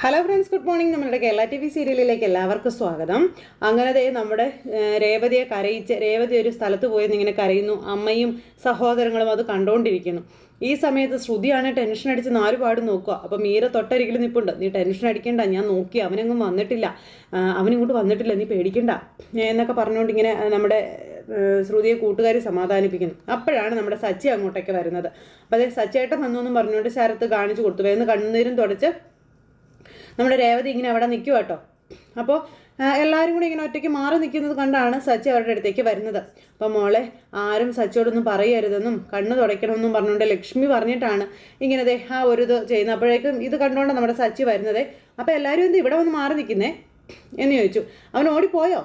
Hello friends, good morning. നമ്മുടെ Kerala T V സീരിയലിലേക്ക് എല്ലാവർക്കും സ്വാഗതം. അങ്ങനെ നമ്മുടെ രേവതിയെ കരയിച്ച് രേവതി ഒരു സ്ഥലത്ത് പോയി ഇങ്ങനെ കരയുന്നു. അമ്മയും സഹോദരങ്ങളും അത് കണ്ടുകൊണ്ടിരിക്കുന്നു. ഈ സമയത്ത് ശ്രുതിയാണ് ടെൻഷൻ അടിച്ച് നാലുപാട് നോക്കുക. അപ്പം മീര തൊട്ടരികിൽ നിൽപ്പുണ്ട്. നീ ടെൻഷൻ അടിക്കണ്ട, ഞാൻ നോക്കി, അവനെങ്ങും വന്നിട്ടില്ല, അവനിങ്ങോട്ട് വന്നിട്ടില്ല, നീ പേടിക്കണ്ട എന്നൊക്കെ പറഞ്ഞുകൊണ്ട് ഇങ്ങനെ നമ്മുടെ ശ്രുതിയെ കൂട്ടുകാരി സമാധാനിപ്പിക്കുന്നു. അപ്പോഴാണ് നമ്മുടെ സച്ചി അങ്ങോട്ടേക്ക് വരുന്നത്. അപ്പോൾ അതേ സച്ചിയേട്ടൻ വന്നു എന്നും പറഞ്ഞുകൊണ്ട് ശരത്ത് കാണിച്ചു കൊടുത്തു. വേഗം കണ്ണുനീരും തുടച്ച് നമ്മുടെ രേവതി ഇങ്ങനെ അവിടെ നിൽക്കുക കേട്ടോ. അപ്പോൾ എല്ലാവരും കൂടി ഇങ്ങനെ ഒറ്റയ്ക്ക് മാറി നിൽക്കുന്നത് കണ്ടാണ് സച്ചി അവരുടെ അടുത്തേക്ക് വരുന്നത്. അപ്പോൾ മോളെ, ആരും സച്ചിയോടൊന്നും പറയരുതെന്നും കണ്ണ് തുടയ്ക്കണമെന്നും പറഞ്ഞുകൊണ്ട് ലക്ഷ്മി പറഞ്ഞിട്ടാണ് ഇങ്ങനെ ആ ഒരു ഇത് ചെയ്യുന്നത്. അപ്പോഴേക്കും ഇത് കണ്ടുകൊണ്ടാണ് നമ്മുടെ സച്ചി വരുന്നത്. അപ്പോൾ എല്ലാവരും എന്ത് ഇവിടെ വന്ന് മാറി നിൽക്കുന്നേ എന്ന് ചോദിച്ചു. അവൻ ഓടിപ്പോയോ?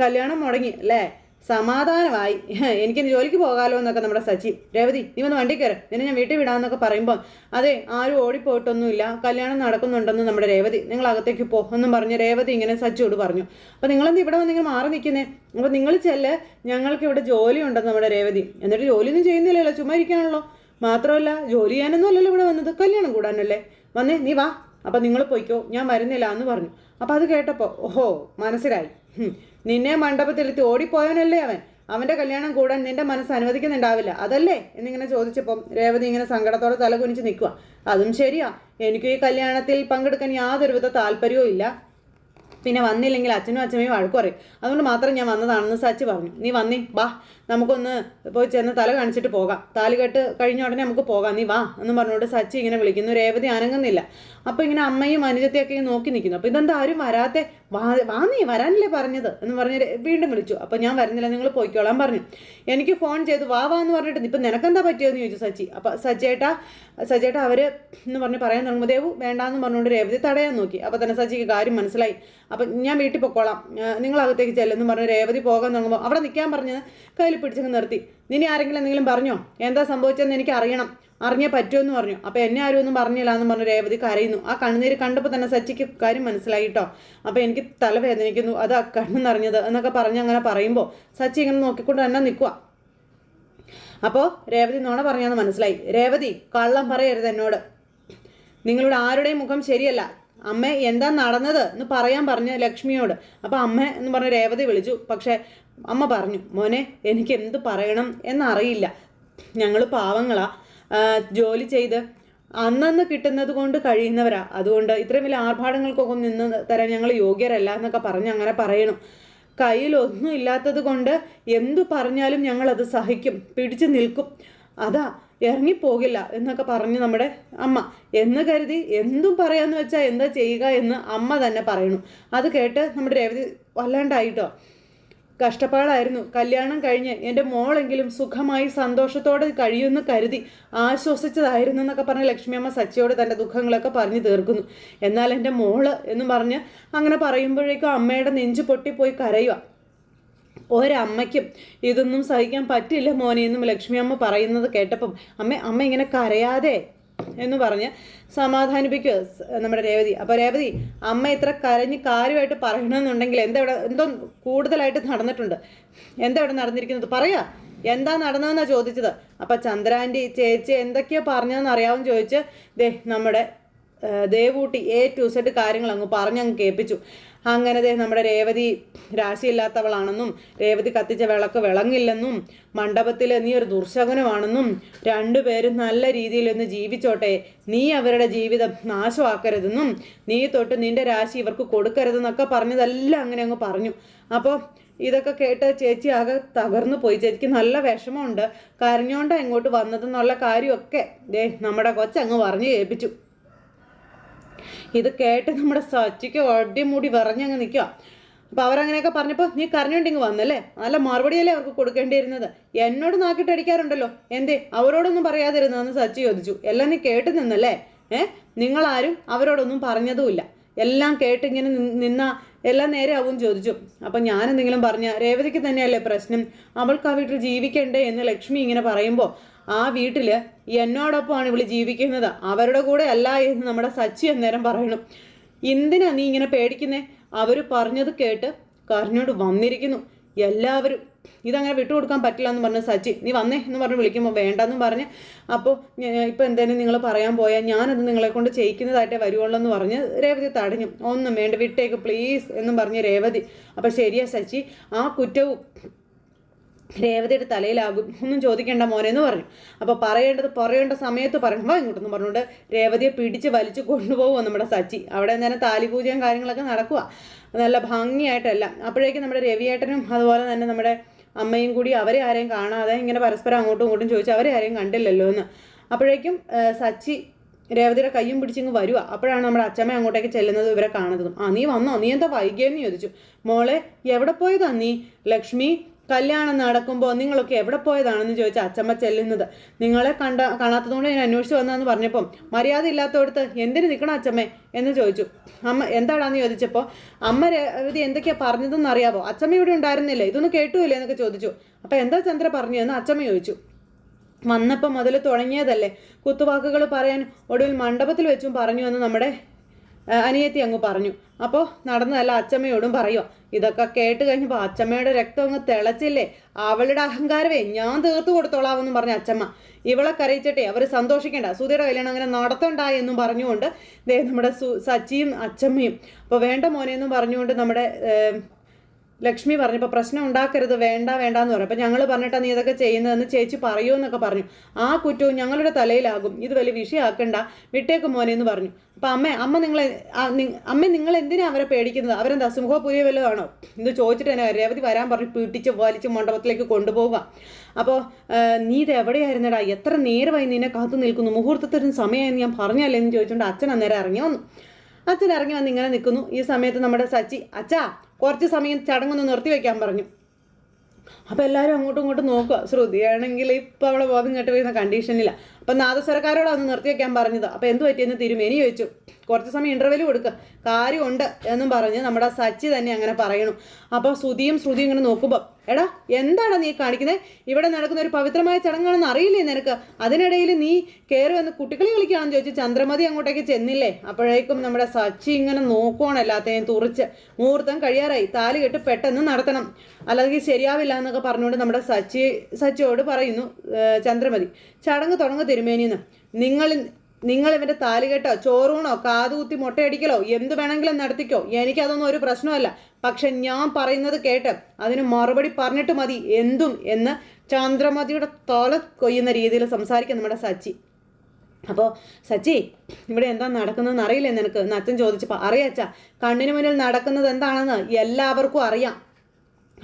കല്യാണം മുടങ്ങി അല്ലേ? സമാധാനമായി, എനിക്ക് ജോലിക്ക് പോകാമല്ലോ എന്നൊക്കെ നമ്മുടെ സച്ചി. രേവതി, നീ വന്ന് വണ്ടി കയറ്, നിന്നെ ഞാൻ വീട്ടിൽ വിടാമെന്നൊക്കെ പറയുമ്പോൾ അതെ, ആരും ഓടിപ്പോയിട്ടൊന്നുമില്ല, കല്യാണം നടക്കുന്നുണ്ടെന്ന് നമ്മുടെ രേവതി, നിങ്ങൾ അകത്തേക്ക് പോ എന്നും പറഞ്ഞ് രേവതി ഇങ്ങനെ സച്ചിയോട് പറഞ്ഞു. അപ്പോൾ നിങ്ങളെന്ത് ഇവിടെ വന്ന് ഇങ്ങനെ മാറി നിൽക്കുന്നേ? അപ്പോൾ നിങ്ങൾ ചെല്ല്, ഞങ്ങൾക്ക് ഇവിടെ ജോലി ഉണ്ടെന്ന് നമ്മുടെ രേവതി. എന്നിട്ട് ജോലിയൊന്നും ചെയ്യുന്നില്ലല്ലോ, ചുമ്മാ ഇരിക്കാണല്ലോ. മാത്രമല്ല ജോലി ചെയ്യാനൊന്നും അല്ലല്ലോ ഇവിടെ വന്നത്, കല്യാണം കൂടാനല്ലേ വന്നേ, നീ വാ, അപ്പം നിങ്ങൾ പോയിക്കോ, ഞാൻ വരുന്നില്ല എന്ന് പറഞ്ഞു. അപ്പോൾ അത് കേട്ടപ്പോൾ ഓഹോ, മനസ്സിലായി, നിന്നെ മണ്ഡപത്തിലെത്തി ഓടിപ്പോയവനല്ലേ അവൻ, അവൻ്റെ കല്യാണം കൂടാൻ നിന്റെ മനസ്സ് അനുവദിക്കുന്നുണ്ടാവില്ല അതല്ലേ എന്നിങ്ങനെ ചോദിച്ചപ്പം രേവതി ഇങ്ങനെ സങ്കടത്തോടെ തല കുനിച്ച് നിൽക്കുക. അതും ശരിയാ, എനിക്കും ഈ കല്യാണത്തിൽ പങ്കെടുക്കാൻ യാതൊരുവിധ താല്പര്യവും ഇല്ല, പിന്നെ വന്നില്ലെങ്കിൽ അച്ഛനും അച്ഛമ്മയും വഴക്ക് പറയും, അതുകൊണ്ട് മാത്രം ഞാൻ വന്നതാണെന്ന് സച്ചി പറഞ്ഞു. നീ വന്നേ, വാ, നമുക്കൊന്ന് പോയി ചെന്ന് തല കാണിച്ചിട്ട് പോകാം, താലികെട്ട് കഴിഞ്ഞ ഉടനെ നമുക്ക് പോകാം, നീ വാ എന്ന് പറഞ്ഞുകൊണ്ട് സച്ചി ഇങ്ങനെ വിളിക്കുന്നു. രേവതി അനങ്ങുന്നില്ല. അപ്പോൾ ഇങ്ങനെ അമ്മയും അനുജത്തെയൊക്കെ നോക്കി നിൽക്കുന്നു. അപ്പോൾ ഇതെന്താ ആരും വരാത്തെ? വാ നീ വരാനല്ലേ പറഞ്ഞത് എന്ന് പറഞ്ഞ് വീണ്ടും വിളിച്ചു. അപ്പോൾ ഞാൻ വരുന്നില്ല, നിങ്ങൾ പോയിക്കോളാൻ പറഞ്ഞു. എനിക്ക് ഫോൺ ചെയ്ത് വാ എന്ന് പറഞ്ഞിട്ട് ഇപ്പം നിനക്കെന്താ പറ്റിയെന്ന് ചോദിച്ചു സച്ചി. അപ്പോൾ സച്ചേട്ടാ അവർ എന്ന് പറഞ്ഞ് പറയാൻ തുടങ്ങുമ്പോൾ ദേവു വേണ്ടാന്ന് പറഞ്ഞുകൊണ്ട് രേവതി തടയാൻ നോക്കി. അപ്പോൾ തന്നെ സച്ചിക്ക് കാര്യം മനസ്സിലായി. അപ്പം ഞാൻ വീട്ടിൽ പൊക്കോളാം, നിങ്ങൾ അകത്തേക്ക് ചെല്ലെന്ന് പറഞ്ഞ് രേവതി പോകാൻ തുടങ്ങുമ്പോൾ അവിടെ നിൽക്കാൻ പറഞ്ഞത് കയ്യിൽ പിടിച്ചങ്ങ് നിർത്തി. നിന്നെ ആരെങ്കിലും എന്തെങ്കിലും പറഞ്ഞോ? എന്താ സംഭവിച്ചതെന്ന് എനിക്ക് അറിയണം, അറിഞ്ഞേ പറ്റുമെന്ന് പറഞ്ഞു. അപ്പോൾ എന്നെ ആരും ഒന്നും പറഞ്ഞില്ല എന്ന് പറഞ്ഞ് രേവതി കരയുന്നു. ആ കണ്ണുനീര് കണ്ടപ്പോൾ തന്നെ സച്ചിക്ക് കാര്യം മനസ്സിലായി കേട്ടോ. അപ്പോൾ എനിക്ക് തലവേദനിക്കുന്നു, അതാ കണ്ണ് നിറഞ്ഞത് എന്നൊക്കെ പറഞ്ഞ് അങ്ങനെ പറയുമ്പോൾ സച്ചി ഇങ്ങനെ നോക്കിക്കൊണ്ട് തന്നെ നിൽക്കുക. അപ്പോൾ രേവതി നോണ പറഞ്ഞാന്ന് മനസ്സിലായി. രേവതി, കള്ളം പറയരുത് എന്നോട്, നിങ്ങളുടെ ആരുടെയും മുഖം ശരിയല്ല, അമ്മ എന്താ നടന്നത് എന്ന് പറയാൻ പറഞ്ഞു ലക്ഷ്മിയോട്. അപ്പോൾ അമ്മ എന്ന് പറഞ്ഞ് രേവതി വിളിച്ചു. പക്ഷേ അമ്മ പറഞ്ഞു, മോനെ എനിക്ക് എന്ത് പറയണം എന്നറിയില്ല, ഞങ്ങൾ പാവങ്ങളാ, ജോലി ചെയ്ത് അന്നന്ന് കിട്ടുന്നത് കൊണ്ട് കഴിയുന്നവരാ, അതുകൊണ്ട് ഇത്രയും വലിയ ആർഭാടങ്ങൾക്കൊക്കെ നിന്ന് തരാൻ ഞങ്ങൾ യോഗ്യരല്ല എന്നൊക്കെ പറഞ്ഞ് അങ്ങനെ പറയണം. കയ്യിലൊന്നും ഇല്ലാത്തത് കൊണ്ട് എന്തു പറഞ്ഞാലും ഞങ്ങളത് സഹിക്കും, പിടിച്ചു നിൽക്കും, അതാ ഇറങ്ങിപ്പോകില്ല എന്നൊക്കെ പറഞ്ഞു നമ്മുടെ അമ്മ. എന്ന് കരുതി എന്തും പറയാമെന്ന് വെച്ചാൽ എന്താ ചെയ്യുക എന്ന് അമ്മ തന്നെ പറയണു. അത് കേട്ട് നമ്മുടെ രേവതി വല്ലാണ്ടായിട്ടോ. കഷ്ടപ്പാടായിരുന്നു, കല്യാണം കഴിഞ്ഞ് എൻ്റെ മോളെങ്കിലും സുഖമായി സന്തോഷത്തോടെ കഴിയുമെന്ന് കരുതി ആശ്വസിച്ചതായിരുന്നു എന്നൊക്കെ പറഞ്ഞ് ലക്ഷ്മിയമ്മ സച്ചിയോട് തൻ്റെ ദുഃഖങ്ങളൊക്കെ പറഞ്ഞു തീർക്കുന്നു. എന്നാൽ എൻ്റെ മോള് എന്ന് പറഞ്ഞ് അങ്ങനെ പറയുമ്പോഴേക്കും അമ്മയുടെ നെഞ്ചു പൊട്ടിപ്പോയി കരയുക. ഒരമ്മയ്ക്കും ഇതൊന്നും സഹിക്കാൻ പറ്റില്ല മോനെ എന്നും ലക്ഷ്മിയമ്മ പറയുന്നത് കേട്ടപ്പം അമ്മ ഇങ്ങനെ കരയാതെ എന്ന് പറഞ്ഞ് സമാധാനിപ്പിക്കുക നമ്മുടെ രേവതി. അപ്പോൾ രേവതി, അമ്മ ഇത്ര കരഞ്ഞ് കാര്യമായിട്ട് പറയണമെന്നുണ്ടെങ്കിൽ എന്തോ കൂടുതലായിട്ട് നടന്നിട്ടുണ്ട്, എന്താ ഇവിടെ നടന്നിരിക്കുന്നത് പറയാ, എന്താ നടന്നതെന്നാണ് ചോദിച്ചത്. അപ്പം ചന്ദ്രാൻ്റെ ചേച്ചി എന്തൊക്കെയോ പറഞ്ഞതെന്ന് അറിയാമെന്ന് ചോദിച്ച് നമ്മുടെ ദേവൂട്ടി A to Z കാര്യങ്ങൾ അങ്ങ് പറഞ്ഞങ്ങ് കേൾപ്പിച്ചു. അങ്ങനെ നമ്മുടെ രേവതി രാശിയില്ലാത്തവളാണെന്നും രേവതി കത്തിച്ച വിളക്ക് വിളങ്ങില്ലെന്നും മണ്ഡപത്തിൽ നീ ഒരു ദുർശകനമാണെന്നും രണ്ടുപേരും നല്ല രീതിയിലൊന്ന് ജീവിച്ചോട്ടെ, നീ അവരുടെ ജീവിതം നാശമാക്കരുതെന്നും നീ തൊട്ട് നിന്റെ രാശി ഇവർക്ക് കൊടുക്കരുതെന്നൊക്കെ പറഞ്ഞതെല്ലാം അങ്ങനെ അങ്ങ് പറഞ്ഞു. അപ്പോൾ ഇതൊക്കെ കേട്ട് ചേച്ചി ആകെ തകർന്നു പോയി. ചേച്ചിക്ക് നല്ല വിഷമമുണ്ട്, കരഞ്ഞോണ്ടാ ഇങ്ങോട്ട് വന്നതെന്നുള്ള കാര്യമൊക്കെ നമ്മുടെ കൊച്ചങ്ങ് പറഞ്ഞു കേൾപ്പിച്ചു. ഇത് കേട്ട് നമ്മുടെ സച്ചിക്ക് ഒടിമുടി വിറഞ്ഞങ്ങ് നിൽക്കുക. അപ്പോൾ അവരങ്ങനെയൊക്കെ പറഞ്ഞപ്പോൾ നീ കരഞ്ഞോണ്ടിങ്ങ് വന്നല്ലേ, നല്ല മറുപടിയല്ലേ അവർക്ക് കൊടുക്കേണ്ടിയിരുന്നത്, എന്നോട് നാക്കിട്ടടിക്കാറുണ്ടല്ലോ, എന്തേ അവരോടൊന്നും പറയാതിരുന്നതെന്ന് സച്ചി ചോദിച്ചു. എല്ലാം നീ കേട്ട് നിന്നല്ലേ? നിങ്ങളാരും അവരോടൊന്നും പറഞ്ഞതുമില്ല, എല്ലാം കേട്ടിങ്ങനെ നിന്ന എല്ലാം നേരെ ആവും ചോദിച്ചു. അപ്പം ഞാനെന്തെങ്കിലും പറഞ്ഞ രേവതിക്ക് തന്നെയല്ലേ പ്രശ്നം, അവൾക്ക് ആ വീട്ടിൽ ജീവിക്കണ്ടേ എന്ന് ലക്ഷ്മി ഇങ്ങനെ പറയുമ്പോൾ ആ വീട്ടിൽ എന്നോടൊപ്പമാണ് ഇവള് ജീവിക്കുന്നത്, അവരുടെ കൂടെ അല്ല എന്ന് നമ്മുടെ സച്ചി അന്നേരം പറയണം. എന്തിനാ നീ ഇങ്ങനെ പേടിക്കുന്നേ? അവർ പറഞ്ഞത് കേട്ട് കരഞ്ഞോട് വന്നിരിക്കുന്നു എല്ലാവരും. ഇതങ്ങനെ വിട്ടുകൊടുക്കാൻ പറ്റില്ല എന്ന് പറഞ്ഞ് സച്ചി നീ വന്നേ എന്ന് പറഞ്ഞ് വിളിക്കുമ്പോൾ വേണ്ടെന്നും പറഞ്ഞ് അപ്പോൾ ഇപ്പോൾ എന്തെങ്കിലും നിങ്ങൾ പറയാൻ പോയാൽ ഞാനത് നിങ്ങളെ കൊണ്ട് ചെയ്യിക്കുന്നതായിട്ടേ വരുവുള്ളൂ എന്ന് പറഞ്ഞ് രേവതി തടഞ്ഞു. ഒന്നും വേണ്ട വിട്ടേക്ക് പ്ലീസ് എന്നും പറഞ്ഞ് രേവതി. അപ്പോൾ ശരിയാ സച്ചി, ആ കുറ്റവും രേവതിയുടെ തലയിലാകും, ഒന്നും ചോദിക്കേണ്ട മോനെ എന്ന് പറഞ്ഞു. അപ്പോൾ പറയേണ്ട സമയത്ത് പറയണം, വാ ഇങ്ങോട്ടെന്ന് പറഞ്ഞുകൊണ്ട് രേവതിയെ പിടിച്ച് വലിച്ച് കൊണ്ടുപോകുമോ നമ്മുടെ സച്ചി. അവിടെ നേരം താലിപൂജയും കാര്യങ്ങളൊക്കെ നടക്കുക നല്ല ഭംഗിയായിട്ടല്ല. അപ്പോഴേക്കും നമ്മുടെ രവിയേട്ടനും അതുപോലെ തന്നെ നമ്മുടെ അമ്മയും കൂടി അവരെ ആരെയും കാണാതെ ഇങ്ങനെ പരസ്പരം അങ്ങോട്ടും ഇങ്ങോട്ടും ചോദിച്ചു അവരെ ആരെയും കണ്ടില്ലല്ലോ എന്ന്. അപ്പോഴേക്കും സച്ചി രേവതിയുടെ കയ്യും പിടിച്ചിങ്ങ് വരുക. അപ്പോഴാണ് നമ്മുടെ അച്ഛമ്മ അങ്ങോട്ടേക്ക് ചെല്ലുന്നത്, ഇവരെ കാണുന്നതും. നീ വന്നോ, നീ എന്താ വൈകിയെന്ന് ചോദിച്ചു. മോളെ എവിടെ പോയതാ നീ? ലക്ഷ്മി കല്യാണം നടക്കുമ്പോൾ നിങ്ങളൊക്കെ എവിടെ പോയതാണെന്ന് ചോദിച്ച അച്ഛമ്മ ചെല്ലുന്നത്. നിങ്ങളെ കാണാത്തതുകൊണ്ട് ഞാൻ അന്വേഷിച്ച് വന്നതെന്ന് പറഞ്ഞപ്പോൾ മര്യാദ ഇല്ലാത്തടത്ത് എന്തിനു നിൽക്കണം അച്ഛമ്മേ എന്ന് ചോദിച്ചു. അമ്മ എന്താടാന്ന് ചോദിച്ചപ്പോൾ അമ്മ രേവതി എന്തൊക്കെയാ പറഞ്ഞതെന്ന് അറിയാവോ? അച്ഛമ്മ ഇവിടെ ഉണ്ടായിരുന്നില്ലേ, ഇതൊന്നും കേട്ടുമില്ലേ എന്നൊക്കെ ചോദിച്ചു. അപ്പോൾ എന്താ ചന്ദ്ര പറഞ്ഞു എന്ന് അച്ഛമ്മ ചോദിച്ചു. വന്നപ്പോൾ മുതൽ തുടങ്ങിയതല്ലേ കുത്തുവാക്കുകൾ പറയാൻ, ഒടുവിൽ മണ്ഡപത്തിൽ വെച്ചും പറഞ്ഞു എന്ന് നമ്മുടെ അനിയത്തി അങ്ങ് പറഞ്ഞു. അപ്പോൾ നടന്നതല്ല അച്ഛമ്മയോടും പറയുക. ഇതൊക്കെ കേട്ട് കഴിഞ്ഞപ്പോൾ അച്ഛമ്മയുടെ രക്തം അങ്ങ് തിളച്ചില്ലേ. അവളുടെ അഹങ്കാരമേ ഞാൻ തീർത്തു കൊടുത്തോളാമെന്നും പറഞ്ഞ അച്ഛമ്മ ഇവളെ കരയിച്ചിട്ടേ അവർ സന്തോഷിക്കേണ്ട, സുധിയുടെ കല്യാണം അങ്ങനെ നടത്തണ്ടായി എന്നും പറഞ്ഞുകൊണ്ട് നമ്മുടെ സച്ചിയും അച്ഛമ്മയും അപ്പോൾ വേണ്ട മോനെ എന്നും പറഞ്ഞുകൊണ്ട് നമ്മുടെ ലക്ഷ്മി പറഞ്ഞപ്പോൾ പ്രശ്നം ഉണ്ടാക്കരുത്, വേണ്ടാന്ന് പറഞ്ഞു. അപ്പം ഞങ്ങൾ പറഞ്ഞിട്ടാ നീ ഇതൊക്കെ ചെയ്യുന്നതെന്ന് ചേച്ചി പറയുമെന്നൊക്കെ പറഞ്ഞു. ആ കുറ്റവും ഞങ്ങളുടെ തലയിലാകും, ഇത് വലിയ വിഷയമാക്കണ്ട, വിട്ടേക്ക് മോനെ എന്ന് പറഞ്ഞു. അപ്പം അമ്മ നിങ്ങൾ എന്തിനാ അവരെ പേടിക്കുന്നത്? അവരെന്താ സിംഹപുരിയ വല്ലതാണോ? ഇത് ചോദിച്ചിട്ട് തന്നെ രേവതി വരാൻ പറഞ്ഞു പിടിച്ച് വലിച്ച് മണ്ഡപത്തിലേക്ക് കൊണ്ടുപോവുക. അപ്പോൾ നീ ഇത് എവിടെയായിരുന്നടാ, എത്ര നേരമായി നിന്നെ കാത്തു നിൽക്കുന്നു, മുഹൂർത്തത്തിന് സമയമായി ഞാൻ പറഞ്ഞല്ലേ എന്ന് ചോദിച്ചുകൊണ്ട് അച്ഛൻ അന്നേരം ഇറങ്ങി വന്നു. അച്ഛൻ ഇറങ്ങി വന്ന് ഇങ്ങനെ നിൽക്കുന്നു. ഈ സമയത്ത് നമ്മുടെ സച്ചി അച്ഛാ കുറച്ച് സമയം ചടങ്ങൊന്ന് നിർത്തി വയ്ക്കാൻ പറഞ്ഞു. അപ്പോൾ എല്ലാവരും അങ്ങോട്ടും ഇങ്ങോട്ടും നോക്കുക. ശ്രുതിയാണെങ്കിൽ ഇപ്പോൾ അവളെ ബോധം കെട്ട് വീഴുന്ന കണ്ടീഷനില്ല. അപ്പം നാദസ്വരക്കാരോടാണ് നിർത്തി വയ്ക്കാൻ പറഞ്ഞത്. അപ്പോൾ എന്ത് പറ്റിയെന്ന് തിരുമേനി ചോദിച്ചു. കുറച്ച് സമയം ഇൻ്റർവെൽ കൊടുക്കുക, കാര്യമുണ്ട് എന്നും പറഞ്ഞ് നമ്മുടെ സച്ചി തന്നെ അങ്ങനെ പറയണം. അപ്പോൾ ശ്രുതിയും ഇങ്ങനെ നോക്കുമ്പോൾ എടാ എന്താണ് നീ കാണിക്കുന്നത്? ഇവിടെ നടക്കുന്ന ഒരു പവിത്രമായ ചടങ്ങാണെന്ന് അറിയില്ലേ നിനക്ക്? അതിനിടയിൽ നീ കയറി വന്ന് കുട്ടികളി കളിക്കുകയാണെന്ന് ചോദിച്ചു ചന്ദ്രമതി അങ്ങോട്ടേക്ക് ചെന്നില്ലേ. അപ്പോഴേക്കും നമ്മുടെ സച്ചി ഇങ്ങനെ നോക്കുവാണ് എല്ലാത്തേയും തുറിച്ച്. മുഹൂർത്തം കഴിയാറായി, താലി കെട്ട് പെട്ടെന്ന് നടത്തണം, അല്ലെങ്കിൽ ശരിയാവില്ല എന്നൊക്കെ പറഞ്ഞുകൊണ്ട് നമ്മുടെ സച്ചിയോട് പറയുന്നു ചന്ദ്രമതി. ചടങ്ങ് തുടങ്ങുക തിരുമേനിന്ന്. നിങ്ങൾ ഇവൻ്റെ താലികെട്ടോ ചോറൂണോ കാതുകുത്തി മുട്ടയടിക്കലോ എന്ത് വേണമെങ്കിലും നടത്തിക്കോ, എനിക്കതൊന്നും ഒരു പ്രശ്നമല്ല. പക്ഷെ ഞാൻ പറയുന്നത് കേട്ട് അതിന് മറുപടി പറഞ്ഞിട്ട് മതി എന്തും എന്ന് ചന്ദ്രമതിയുടെ തല കൊയ്യുന്ന രീതിയിൽ സംസാരിക്കും നമ്മുടെ സച്ചി. അപ്പോൾ സച്ചി ഇവിടെ എന്താ നടക്കുന്നതെന്ന് അറിയില്ലേ നിനക്ക് എന്ന് അച്ഛൻ ചോദിച്ചപ്പോൾ അറിയാച്ചാ, കണ്ണിന് മുന്നിൽ നടക്കുന്നത് എന്താണെന്ന് എല്ലാവർക്കും അറിയാം.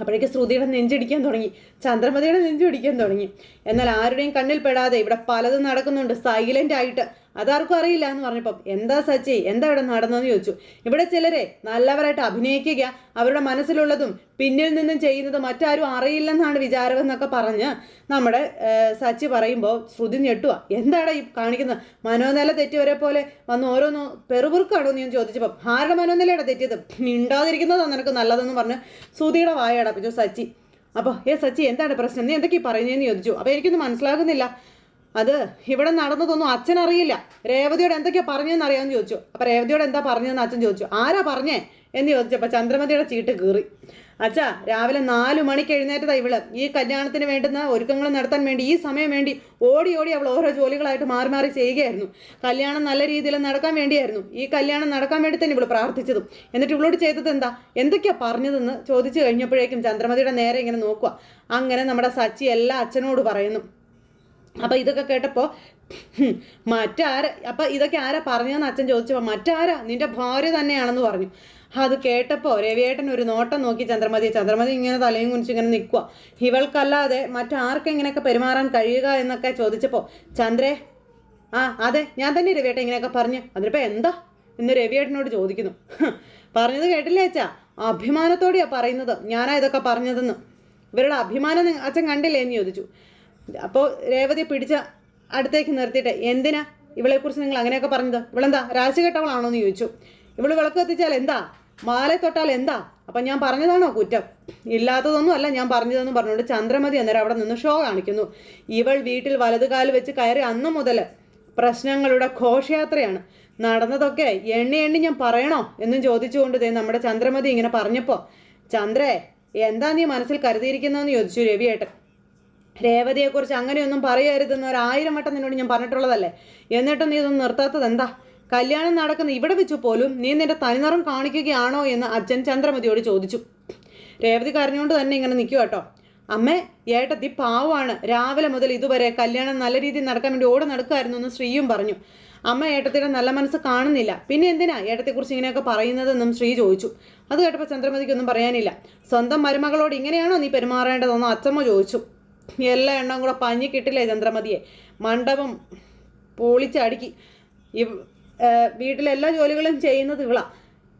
അപ്പോഴേക്ക് ശ്രുതിയുടെ നെഞ്ചിടിക്കാൻ തുടങ്ങി, ചന്ദ്രമതിയുടെ നെഞ്ചിടിക്കാൻ തുടങ്ങി. എന്നാൽ ആരുടെയും കണ്ണിൽ പെടാതെ ഇവിടെ പലതും നടക്കുന്നുണ്ട് സൈലൻ്റ് ആയിട്ട്, അതാർക്കും അറിയില്ല എന്ന് പറഞ്ഞപ്പം എന്താ സച്ചി എന്താ ഇവിടെ നടന്നതെന്ന് ചോദിച്ചു. ഇവിടെ ചിലരെ നല്ലവരായിട്ട് അഭിനയിക്കുക, അവരുടെ മനസ്സിലുള്ളതും പിന്നിൽ നിന്നും ചെയ്യുന്നത് മറ്റാരും അറിയില്ലെന്നാണ് വിചാരമെന്നൊക്കെ പറഞ്ഞ് നമ്മുടെ സച്ചി പറയുമ്പോൾ ശ്രുതി ഞെട്ടുക. എന്താണ് ഈ കാണിക്കുന്നത്? മനോനില തെറ്റിയവരെ പോലെ വന്ന് ഓരോന്ന് പെറുപുറുക്കാണോ എന്ന് ഞാൻ ചോദിച്ചപ്പം ആരുടെ മനോനിലയുടെ തെറ്റിയത്? മിണ്ടാതിരിക്കുന്നതാണ് നിനക്ക് നല്ലതെന്ന് പറഞ്ഞ് ശ്രുതിയുടെ വായ അടപ്പിച്ചു സച്ചി. അപ്പോൾ സച്ചി എന്താണ് പ്രശ്നം, നീ എന്തൊക്കെയാണ് പറയുന്നതെന്ന് ചോദിച്ചു. അപ്പോൾ എനിക്കൊന്നും മനസ്സിലാകുന്നില്ല, അത് ഇവിടെ നടന്നതൊന്നും അച്ഛനറിയില്ല, രേവതിയോട് എന്തൊക്കെയാ പറഞ്ഞതെന്ന് അറിയാമെന്ന് ചോദിച്ചു. അപ്പോൾ രേവതിയോട് എന്താ പറഞ്ഞതെന്ന് അച്ഛൻ ചോദിച്ചു. ആരാ പറഞ്ഞേ എന്ന് ചോദിച്ചപ്പോൾ ചന്ദ്രമതിയുടെ ചീട്ട് കീറി. അച്ഛാ രാവിലെ 4 മണിക്ക് എഴുന്നേറ്റതാ ഇവള് ഈ കല്യാണത്തിന് വേണ്ടുന്ന ഒരുക്കങ്ങൾ നടത്താൻ വേണ്ടി ഈ സമയം വേണ്ടി ഓടി അവൾ ഓരോ ജോലികളായിട്ട് മാറി ചെയ്യുകയായിരുന്നു. കല്യാണം നല്ല രീതിയിൽ നടക്കാൻ വേണ്ടിയായിരുന്നു, ഈ കല്യാണം നടക്കാൻ വേണ്ടി തന്നെ ഇവള് പ്രാർത്ഥിച്ചതും. എന്നിട്ട് ഇവളോട് ചെയ്തത് എന്തൊക്കെയാ പറഞ്ഞതെന്ന് ചോദിച്ചു കഴിഞ്ഞപ്പോഴേക്കും ചന്ദ്രമതിയുടെ നേരെ ഇങ്ങനെ നോക്കുക. അങ്ങനെ നമ്മുടെ സച്ചി എല്ലാ അച്ഛനോട് പറയുന്നു. അപ്പം ഇതൊക്കെ കേട്ടപ്പോൾ ഇതൊക്കെ ആരാ പറഞ്ഞതെന്ന് അച്ഛൻ ചോദിച്ചപ്പോൾ മറ്റാരാ, നിന്റെ ഭാര്യ തന്നെയാണെന്ന് പറഞ്ഞു. അത് കേട്ടപ്പോൾ രവിയേട്ടൻ ഒരു നോട്ടം നോക്കി ചന്ദ്രമതി ഇങ്ങനെ തലയും കുനിച്ച് ഇങ്ങനെ നിൽക്കുക. ഇവൾക്കല്ലാതെ മറ്റാർക്കും ഇങ്ങനെയൊക്കെ പെരുമാറാൻ കഴിയുക എന്നൊക്കെ ചോദിച്ചപ്പോൾ ചന്ദ്രേ അതെ ഞാൻ തന്നെ രവിയേട്ടൻ ഇങ്ങനെയൊക്കെ പറഞ്ഞ് അതിനിപ്പോൾ എന്താ എന്ന് രവിയേട്ടനോട് ചോദിക്കുന്നു. പറഞ്ഞത് കേട്ടില്ലേ അച്ഛാ, അഭിമാനത്തോടെയാണ് പറയുന്നത് ഞാനാ ഇതൊക്കെ പറഞ്ഞതെന്ന്. ഇവരുടെ അഭിമാനം അച്ഛൻ കണ്ടില്ലേ എന്ന് ചോദിച്ചു. അപ്പോൾ രേവതിയെ പിടിച്ച അടുത്തേക്ക് നിർത്തിയിട്ട് എന്തിനാ ഇവളെക്കുറിച്ച് നിങ്ങൾ അങ്ങനെയൊക്കെ പറഞ്ഞത്? ഇവളെന്താ രാശികെട്ടവളാണോ എന്ന് ചോദിച്ചു. ഇവള് വിളക്ക് കത്തിച്ചാൽ എന്താ, മാല തൊട്ടാൽ എന്താ, അപ്പം ഞാൻ പറഞ്ഞതാണോ കുറ്റം? ഇല്ലാത്തതൊന്നും അല്ല ഞാൻ പറഞ്ഞതെന്ന് പറഞ്ഞുകൊണ്ട് ചന്ദ്രമതി അന്നേരം അവിടെ നിന്ന് ഷോ കാണിക്കുന്നു. ഇവൾ വീട്ടിൽ വലതുകാല് വെച്ച് കയറി അന്ന് മുതൽ പ്രശ്നങ്ങളുടെ ഘോഷയാത്രയാണ് നടന്നതൊക്കെ. എണ്ണി ഞാൻ പറയണോ എന്നും ചോദിച്ചുകൊണ്ട് നമ്മുടെ ചന്ദ്രമതി ഇങ്ങനെ പറഞ്ഞപ്പോൾ ചന്ദ്രേ എന്താ നീ മനസ്സിൽ കരുതിയിരിക്കുന്നതെന്ന് ചോദിച്ചു രവിയേട്ടൻ. രേവതിയെക്കുറിച്ച് അങ്ങനെയൊന്നും പറയരുതെന്ന് 1000 വട്ടം നിന്നോട് ഞാൻ പറഞ്ഞിട്ടുള്ളതല്ലേ, എന്നിട്ടും നീ ഇതൊന്നും നിർത്താത്തത് എന്താ? കല്യാണം നടക്കുന്ന ഇവിടെ വെച്ചു പോലും നീ നിന്റെ തനിനിറം കാണിക്കുകയാണോ എന്ന് അച്ഛൻ ചന്ദ്രമതിയോട് ചോദിച്ചു. രേവതി കരഞ്ഞുകൊണ്ട് തന്നെ ഇങ്ങനെ നിൽക്കുക കേട്ടോ. അമ്മേ, ഏട്ടത്തി പാവമാണ്, രാവിലെ മുതൽ ഇതുവരെ കല്യാണം നല്ല രീതിയിൽ നടക്കാൻ വേണ്ടി ഓടെ നടക്കുമായിരുന്നു എന്ന് ശ്രീയും പറഞ്ഞു. അമ്മ ഏട്ടത്തിയുടെ നല്ല മനസ്സ് കാണുന്നില്ല, പിന്നെ എന്തിനാ ഏട്ടത്തെക്കുറിച്ച് ഇങ്ങനെയൊക്കെ പറയുന്നതെന്നും ശ്രീ ചോദിച്ചു. അത് കേട്ടപ്പോൾ ചന്ദ്രമതിക്കൊന്നും പറയാനില്ല. സ്വന്തം മരുമകളോട് ഇങ്ങനെയാണോ നീ പെരുമാറേണ്ടതെന്ന് അച്ഛമ്മ ചോദിച്ചു. എല്ലാ എണ്ണം കൂടെ പഞ്ഞി കിട്ടില്ലേ ചന്ദ്രമതിയെ, മണ്ഡപം പൊളിച്ചടുക്കി. വീട്ടിലെല്ലാ ജോലികളും ചെയ്യുന്നത്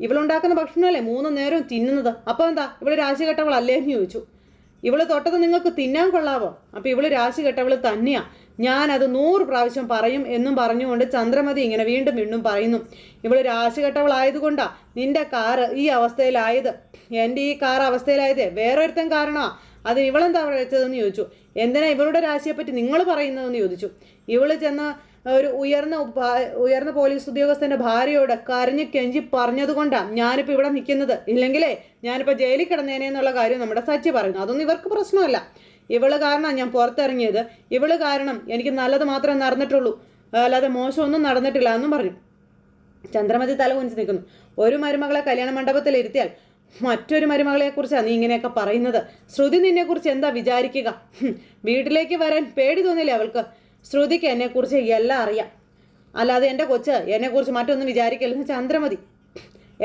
ഇവളുണ്ടാക്കുന്ന ഭക്ഷണമല്ലേ 3 നേരവും തിന്നുന്നത്. അപ്പോൾ എന്താ ഇവള് രാശി കെട്ടവളല്ലേ എന്ന് ചോദിച്ചു. ഇവള് തൊട്ടത് നിങ്ങൾക്ക് തിന്നാൻ കൊള്ളാവോ? അപ്പോൾ ഇവള് രാശി കെട്ടവള് തന്നെയാ, ഞാനത് 100 പ്രാവശ്യം പറയും എന്നും പറഞ്ഞുകൊണ്ട് ചന്ദ്രമതി ഇങ്ങനെ വീണ്ടും വീണ്ടും പറയുന്നു. ഇവള് രാശി കെട്ടവളായതുകൊണ്ടാ നിന്റെ കാറ് ഈ അവസ്ഥയിലായത്. എൻ്റെ ഈ കാർ അവസ്ഥയിലായത് വേറൊരുത്തൻ കാരണമാണ്. അതിന് ഇവളെന്താ വെച്ചതെന്ന് ചോദിച്ചു. എന്തിനാ ഇവളുടെ രാശിയെപ്പറ്റി നിങ്ങൾ പറയുന്നതെന്ന് ചോദിച്ചു. ഇവള് ചെന്ന് ഒരു ഉയർന്ന പോലീസ് ഉദ്യോഗസ്ഥൻ്റെ ഭാര്യയോട് കരഞ്ഞ് കെഞ്ചി പറഞ്ഞത് കൊണ്ടാണ് ഞാനിപ്പോൾ ഇവിടെ നിൽക്കുന്നത്. ഇല്ലെങ്കിലേ ഞാനിപ്പോൾ ജയിലിൽ കിടന്നേനെ എന്നുള്ള കാര്യം നമ്മുടെ സച്ചി പറയുന്നു. അതൊന്നും ഇവർക്ക് പ്രശ്നമല്ല. ഇവള് കാരണം ഞാൻ പുറത്തിറങ്ങിയത്, ഇവള് കാരണം എനിക്ക് നല്ലത് മാത്രമേ നടന്നിട്ടുള്ളൂ, അല്ലാതെ മോശമൊന്നും നടന്നിട്ടില്ല എന്നും പറഞ്ഞു. ചന്ദ്രമതി തല കുനിച്ച് നിൽക്കുന്നു. ഒരു മരുമകളെ കല്യാണ മണ്ഡപത്തിൽ ഇരുത്തിയാൽ മറ്റൊരു മരുമകളെക്കുറിച്ചാണ് നീ ഇങ്ങനെയൊക്കെ പറയുന്നത്. ശ്രുതി നിന്നെക്കുറിച്ച് എന്താ വിചാരിക്കുക? വീട്ടിലേക്ക് വരാൻ പേടി തോന്നില്ലേ അവൾക്ക്? ശ്രുതിക്ക് എന്നെക്കുറിച്ച് എല്ലാം അറിയാം, അല്ലാതെ എൻ്റെ കൊച്ച് എന്നെക്കുറിച്ച് മറ്റൊന്നും വിചാരിക്കല്ലെന്ന് ചന്ദ്രമതി.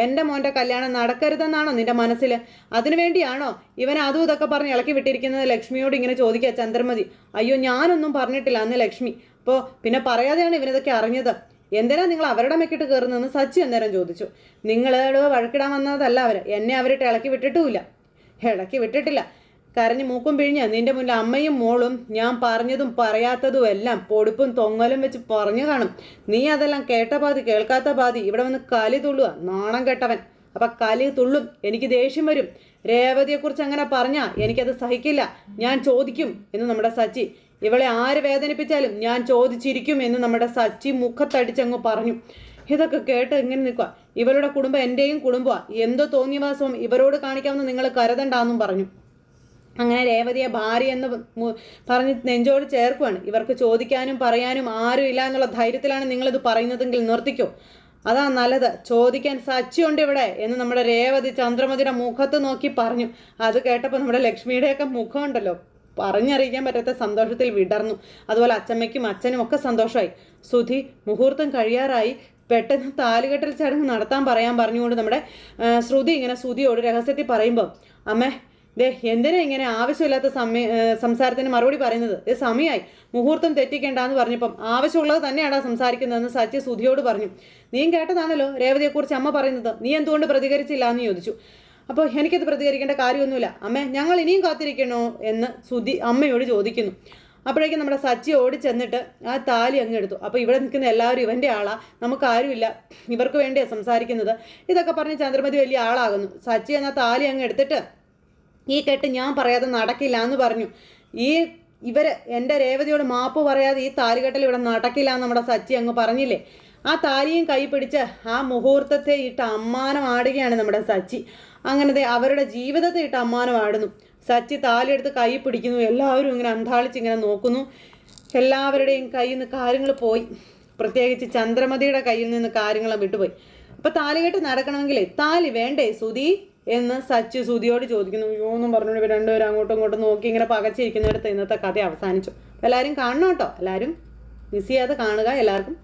എൻ്റെ മോൻ്റെ കല്യാണം നടക്കരുതെന്നാണോ നിൻ്റെ മനസ്സിൽ? അതിനുവേണ്ടിയാണോ ഇവൻ അതും ഇതൊക്കെ പറഞ്ഞ് ഇളക്കി വിട്ടിരിക്കുന്നത്? ലക്ഷ്മിയോട് ഇങ്ങനെ ചോദിക്കുക ചന്ദ്രമതി. അയ്യോ, ഞാനൊന്നും പറഞ്ഞിട്ടില്ല അന്ന് ലക്ഷ്മി. അപ്പോൾ പിന്നെ പറയാതെയാണ് ഇവനിതൊക്കെ അറിഞ്ഞത്. എന്തിനാ നിങ്ങൾ അവരുടെ മെക്കിട്ട് കയറുന്നതെന്ന് സച്ചി അന്നേരം ചോദിച്ചു. നിങ്ങളോട് വഴക്കിടാൻ വന്നതല്ല അവർ, എന്നെ അവരിട്ട് ഇളക്കി വിട്ടിട്ടില്ല. കരഞ്ഞ് മൂക്കും പിഴിഞ്ഞ് നിന്റെ മുന്നിൽ അമ്മയും മോളും ഞാൻ പറഞ്ഞതും പറയാത്തതും എല്ലാം പൊടുപ്പും തൊങ്ങലും വെച്ച് പറഞ്ഞു കാണും. നീ അതെല്ലാം കേട്ട പാതി കേൾക്കാത്ത പാതി ഇവിടെ വന്ന് കലി തുള്ളുക, നാണം കെട്ടവൻ. അപ്പം കലി തുള്ളും, എനിക്ക് ദേഷ്യം വരും. രേവതിയെക്കുറിച്ച് അങ്ങനെ പറഞ്ഞാൽ എനിക്കത് സഹിക്കില്ല, ഞാൻ ചോദിക്കും എന്ന് നമ്മുടെ സച്ചി. ഇവളെ ആര് വേദനിപ്പിച്ചാലും ഞാൻ ചോദിച്ചിരിക്കും എന്ന് നമ്മുടെ സച്ചി മുഖത്തടിച്ചങ്ങ് പറഞ്ഞു. ഇതൊക്കെ കേട്ട് ഇങ്ങനെ നിൽക്കുക. ഇവരുടെ കുടുംബം എൻ്റെയും കുടുംബമാണ്, എന്തോ തോന്നിയവാസവും ഇവരോട് കാണിക്കാമെന്ന് നിങ്ങൾ കരുതണ്ടാന്നും പറഞ്ഞു. അങ്ങനെ രേവതിയെ ഭാര്യ എന്ന് പറഞ്ഞ് നെഞ്ചോട് ചേർക്കുവാണ്. ഇവർക്ക് ചോദിക്കാനും പറയാനും ആരും ഇല്ല എന്നുള്ള ധൈര്യത്തിലാണ് നിങ്ങളിത് പറയുന്നതെങ്കിൽ നിർത്തിക്കോ, അതാ നല്ലത്. ചോദിക്കാൻ സച്ചിയുണ്ട് ഇവിടെ എന്ന് നമ്മുടെ രേവതി ചന്ദ്രമതിയുടെ മുഖത്ത് നോക്കി പറഞ്ഞു. അത് കേട്ടപ്പോൾ നമ്മുടെ ലക്ഷ്മിയുടെയൊക്കെ മുഖമുണ്ടല്ലോ പറഞ്ഞറിയിക്കാൻ പറ്റാത്ത സന്തോഷത്തിൽ വിടർന്നു. അതുപോലെ അച്ചമ്മയ്ക്കും അച്ഛനും ഒക്കെ സന്തോഷമായി. സുധി മുഹൂർത്തം കഴിയാറായി, പെട്ടെന്ന് താലികെട്ടൽ ചടങ്ങ് നടത്താൻ പറഞ്ഞുകൊണ്ട് നമ്മുടെ ശ്രുതി ഇങ്ങനെ സുധിയോട് രഹസ്യത്തിൽ പറയുമ്പോൾ, അമ്മേ എന്തിനാ ഇങ്ങനെ ആവശ്യമില്ലാത്ത സംസാരത്തിന് മറുപടി പറയുന്നത്? ഇത് സമയമായി, മുഹൂർത്തം തെറ്റിക്കേണ്ടെന്ന് പറഞ്ഞപ്പം ആവശ്യമുള്ളത് തന്നെയാണ് സംസാരിക്കുന്നതെന്ന് സച്ചി സുധിയോട് പറഞ്ഞു. നീയും കേട്ടതാണല്ലോ രേവതിയെക്കുറിച്ച് അമ്മ പറയുന്നത്, നീ എന്തുകൊണ്ട് പ്രതികരിച്ചില്ല എന്ന് ചോദിച്ചു. അപ്പോൾ എനിക്കത് പ്രതികരിക്കേണ്ട കാര്യമൊന്നുമില്ല അമ്മേ, ഞങ്ങൾ ഇനിയും കാത്തിരിക്കണോ എന്ന് സുധി അമ്മയോട് ചോദിക്കുന്നു. അപ്പോഴേക്കും നമ്മുടെ സച്ചി ഓടി ചെന്നിട്ട് ആ താലി അങ്ങ് എടുത്തു. അപ്പോൾ ഇവിടെ നിൽക്കുന്ന എല്ലാവരും ഇവൻ്റെ ആളാ, നമുക്കാരുമില്ല, ഇവർക്ക് വേണ്ടിയാണ് സംസാരിക്കുന്നത്. ഇതൊക്കെ പറഞ്ഞ് ചന്ദ്രമതി വലിയ ആളാകുന്നു. സച്ചി എന്നാൽ താലി അങ്ങ് എടുത്തിട്ട് ഈ കെട്ട് ഞാൻ പറയാതെ നടക്കില്ല എന്ന് പറഞ്ഞു. ഇവർ എൻ്റെ രേവതിയോട് മാപ്പ് പറയാതെ ഈ താലികെട്ടൽ ഇവിടെ നടക്കില്ല എന്ന് നമ്മുടെ സച്ചി അങ്ങ് പറഞ്ഞില്ലേ. ആ താലിയും കൈ പിടിച്ച് ആ മുഹൂർത്തത്തെ ഇട്ട് അമ്മാനം ആടുകയാണ് നമ്മുടെ സച്ചി. അങ്ങനത്തെ അവരുടെ ജീവിതത്തെ ഇട്ട് അമ്മാനം ആടുന്നു. സച്ചി താലിയെടുത്ത് കൈ പിടിക്കുന്നു. എല്ലാവരും ഇങ്ങനെ അന്താളിച്ച് ഇങ്ങനെ നോക്കുന്നു. എല്ലാവരുടെയും കയ്യിൽ നിന്ന് കാര്യങ്ങൾ പോയി, പ്രത്യേകിച്ച് ചന്ദ്രമതിയുടെ കയ്യിൽ നിന്ന് കാര്യങ്ങൾ വിട്ടുപോയി. അപ്പോൾ താലികെട്ട് നടക്കണമെങ്കിൽ താലി വേണ്ടേ സുധി എന്ന് സച്ചി സുധിയോട് ചോദിക്കുന്നു. അയ്യോ എന്നും പറഞ്ഞുകൊണ്ട് ഇവർ രണ്ടുപേരും അങ്ങോട്ടും ഇങ്ങോട്ടും നോക്കി ഇങ്ങനെ പകച്ചിരിക്കുന്നിടത്ത് ഇന്നത്തെ കഥ അവസാനിച്ചു. എല്ലാവരും കാണണം കേട്ടോ, എല്ലാവരും മിസ് ചെയ്യാതെ കാണുക. എല്ലാവർക്കും